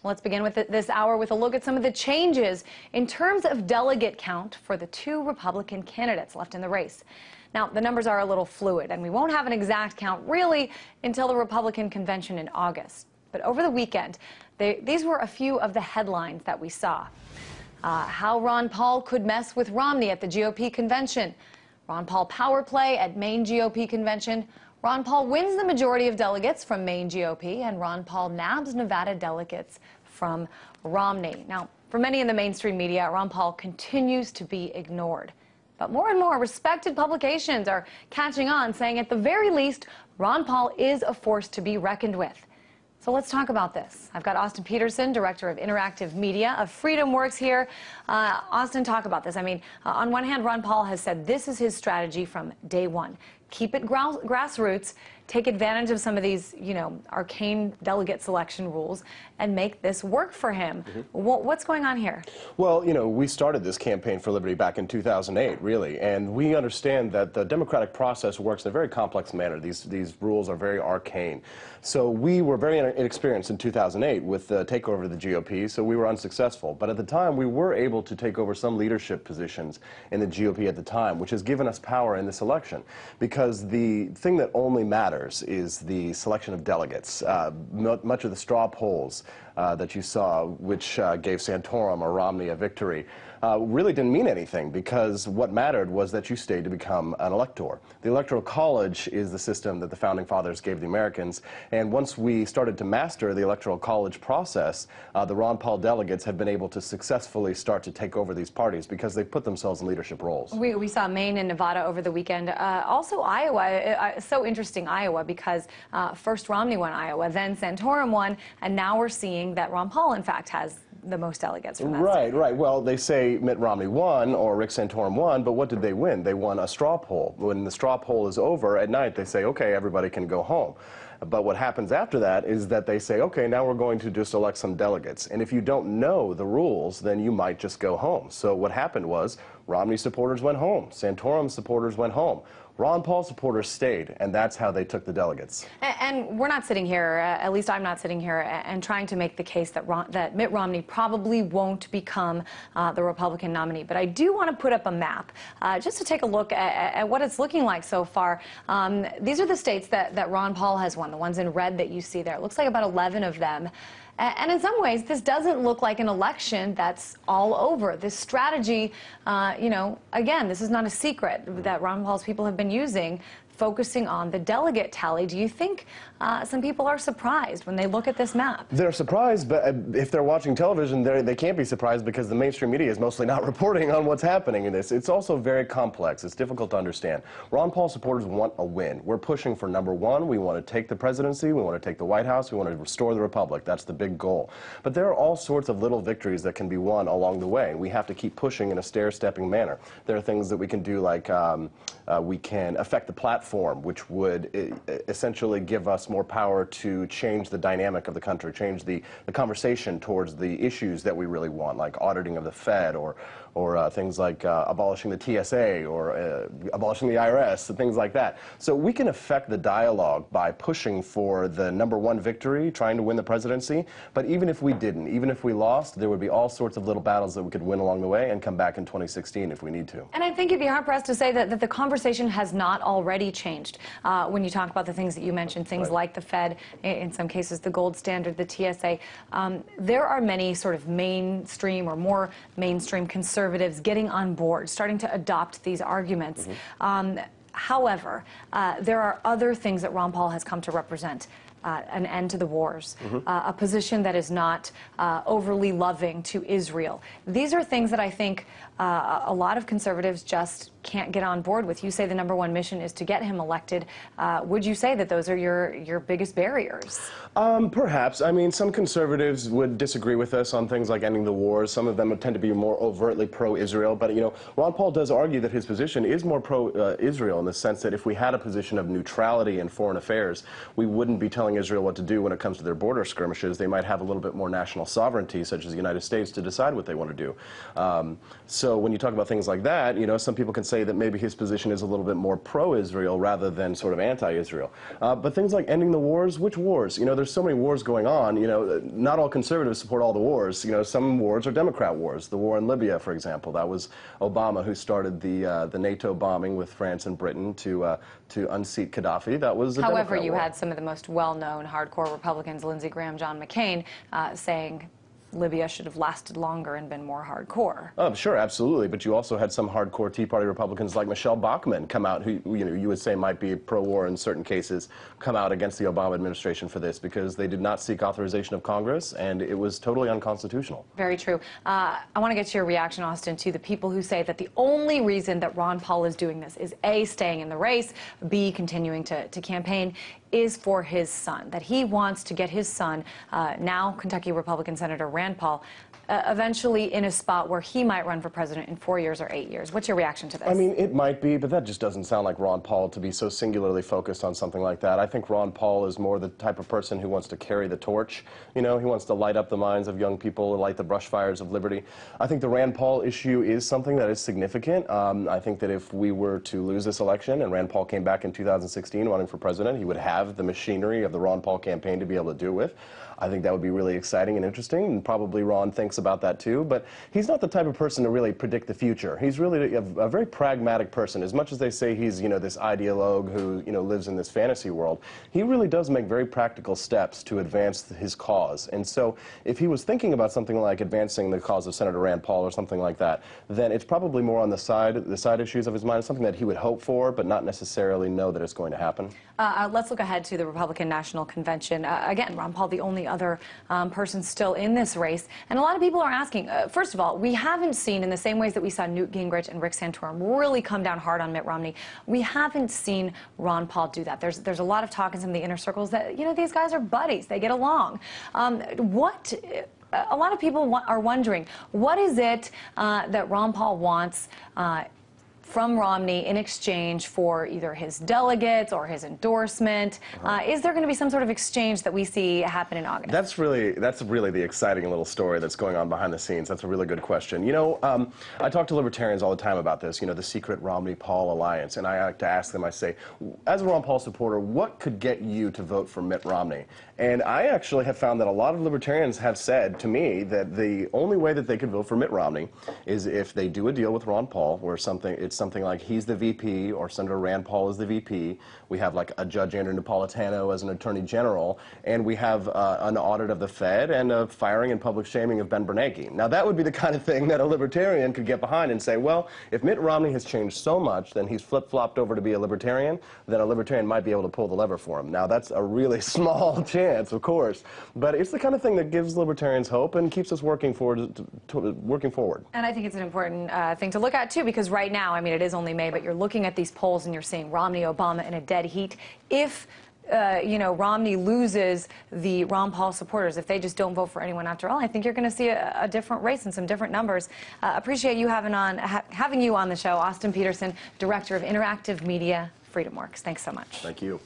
Let's begin with this hour with a look at some of the changes in terms of delegate count for the two Republican candidates left in the race. Now, the numbers are a little fluid, and we won't have an exact count really until the Republican convention in August. But over the weekend, these were a few of the headlines that we saw. How Ron Paul could mess with Romney at the GOP convention. Ron Paul power play at Maine GOP convention. Ron Paul wins the majority of delegates from Maine GOP, and Ron Paul nabs Nevada delegates from Romney. Now, for many in the mainstream media, Ron Paul continues to be ignored. But more and more respected publications are catching on, saying at the very least, Ron Paul is a force to be reckoned with. So let's talk about this. I've got Austin Petersen, Director of Interactive Media of Freedom Works here. Austin, talk about this. I mean, on one hand, Ron Paul has said this is his strategy from day one. Keep it grassroots, take advantage of some of these, arcane delegate selection rules, and make this work for him. What's going on here? Well, we started this campaign for liberty back in 2008, really, and we understand that the democratic process works in a very complex manner. These rules are very arcane. So we were very inexperienced in 2008 with the takeover of the GOP, so we were unsuccessful. But at the time, we were able to take over some leadership positions in the GOP at the time, which has given us power in this election. Because the thing that only matters is the selection of delegates. Much of the straw polls that you saw, which gave Santorum or Romney a victory, really didn't mean anything, because what mattered was that you stayed to become an elector. The Electoral College is the system that the Founding Fathers gave the Americans, and once we started to master the Electoral College process, the Ron Paul delegates have been able to successfully start to take over these parties because they put themselves in leadership roles. We saw Maine and Nevada over the weekend. Also Iowa, so interesting Iowa, because first Romney won Iowa, then Santorum won, and now we're seeing that Ron Paul, in fact, has the most delegates from that state. Right. Well, they say Mitt Romney won or Rick Santorum won, but what did they win? They won a straw poll. When the straw poll is over at night, they say, okay, everybody can go home. But what happens after that is that they say, okay, now we're going to just elect some delegates. And if you don't know the rules, then you might just go home. So what happened was Romney supporters went home. Santorum supporters went home. Ron Paul supporters stayed, and that's how they took the delegates. And we're not sitting here, at least I'm not sitting here, and trying to make the case that Mitt Romney probably won't become the Republican nominee. But I do want to put up a map just to take a look at what it's looking like so far. These are the states that Ron Paul has won, the ones in red that you see there. It looks like about 11 of them. And in some ways, this doesn't look like an election that's all over. This strategy, again, this is not a secret that Ron Paul's people have been using, focusing on the delegate tally. Do you think some people are surprised when they look at this map? They're surprised, but if they're watching television, they can't be surprised because the mainstream media is mostly not reporting on what's happening in this. It's also very complex. It's difficult to understand. Ron Paul supporters want a win. We're pushing for number one. We want to take the presidency. We want to take the White House. We want to restore the republic. That's the big goal. But there are all sorts of little victories that can be won along the way. We have to keep pushing in a stair-stepping manner. There are things that we can do, like we can affect the platform, which would essentially give us more power to change the dynamic of the country, change the conversation towards the issues that we really want, like auditing of the Fed or things like abolishing the TSA or abolishing the IRS and things like that. So we can affect the dialogue by pushing for the number one victory, trying to win the presidency. But even if we didn't, even if we lost, there would be all sorts of little battles that we could win along the way and come back in 2016 if we need to. And I think you'd be hard-pressed to say that the conversation has not already changed when you talk about the things that you mentioned, things like the Fed, in some cases the gold standard, the TSA. There are many sort of mainstream or more mainstream conservatives getting on board, starting to adopt these arguments. However, there are other things that Ron Paul has come to represent. An end to the wars, a position that is not overly loving to Israel. These are things that I think a lot of conservatives just can't get on board with. You say the number one mission is to get him elected. Would you say that those are your biggest barriers? Perhaps. I mean, some conservatives would disagree with us on things like ending the wars. Some of them would tend to be more overtly pro-Israel. But, Ron Paul does argue that his position is more pro-Israel in the sense that if we had a position of neutrality in foreign affairs, we wouldn't be telling Israel what to do when it comes to their border skirmishes. They might have a little bit more national sovereignty, such as the United States, to decide what they want to do. So when you talk about things like that, some people can say say that maybe his position is a little bit more pro-Israel rather than sort of anti-Israel. But things like ending the wars, which wars? You know, there's so many wars going on. You know, not all conservatives support all the wars. You know, some wars are Democrat wars. The war in Libya, for example, that was Obama who started the NATO bombing with France and Britain to unseat Gaddafi. That was a However, Democrat you war. had some of the most well-known hardcore Republicans, Lindsey Graham, John McCain, saying Libya should have lasted longer and been more hardcore. Oh, sure, absolutely. But you also had some hardcore Tea Party Republicans like Michelle Bachmann come out, who you would say might be pro-war in certain cases, come out against the Obama administration for this because they did not seek authorization of Congress, and it was totally unconstitutional. Very true. I want to get to your reaction, Austin, to the people who say that the only reason that Ron Paul is doing this is A, staying in the race, B, continuing to campaign, is for his son, that he wants to get his son, now Kentucky Republican Senator Rand Paul, eventually in a spot where he might run for president in 4 years or 8 years. What's your reaction to this? I mean, it might be, but that just doesn't sound like Ron Paul to be so singularly focused on something like that. I think Ron Paul is more the type of person who wants to carry the torch. You know, he wants to light up the minds of young people, light the brush fires of liberty. I think the Rand Paul issue is something that is significant. I think that if we were to lose this election and Rand Paul came back in 2016 running for president, he would have the machinery of the Ron Paul campaign to be able to do with. I think that would be really exciting and interesting, and probably Ron thinks about that too, but he's not the type of person to really predict the future. He's really a very pragmatic person. As much as they say he's, you know, this ideologue who, you know, lives in this fantasy world, he really does make very practical steps to advance his cause. And so if he was thinking about something like advancing the cause of Senator Rand Paul or something like that, then it's probably more on the side issues of his mind, something that he would hope for, but not necessarily know that it's going to happen. Let's look ahead to the Republican National Convention. Again, Ron Paul, the only other person still in this race. And a lot of people are asking, first of all, we haven't seen, in the same ways that we saw Newt Gingrich and Rick Santorum really come down hard on Mitt Romney, we haven't seen Ron Paul do that. There's a lot of talk in some of the inner circles that, you know, these guys are buddies. They get along. A lot of people are wondering, what is it that Ron Paul wants from Romney in exchange for either his delegates or his endorsement? Is there going to be some sort of exchange that we see happen in August? That's really the exciting little story that's going on behind the scenes. That's a really good question. You know, I talk to libertarians all the time about this, you know, the secret Romney-Paul alliance, and I like to ask them, I say, as a Ron Paul supporter, what could get you to vote for Mitt Romney? And I actually have found that a lot of libertarians have said to me that the only way that they could vote for Mitt Romney is if they do a deal with Ron Paul where it's something like he's the VP or Senator Rand Paul is the VP. We have like a Judge Andrew Napolitano as an Attorney General, and we have an audit of the Fed and a firing and public shaming of Ben Bernanke. Now that would be the kind of thing that a libertarian could get behind and say, well, if Mitt Romney has changed so much, then he's flip-flopped over to be a libertarian, then a libertarian might be able to pull the lever for him. Now that's a really small chance, of course, but it's the kind of thing that gives libertarians hope and keeps us working forward. And I think it's an important thing to look at too, because right now, I mean, it is only May, but you're looking at these polls and you're seeing Romney, Obama in a dead heat. If you know, Romney loses the Ron Paul supporters, if they just don't vote for anyone after all, I think you're going to see a different race and some different numbers. Appreciate you having you on the show, Austin Petersen, Director of Interactive Media, FreedomWorks. Thanks so much. Thank you.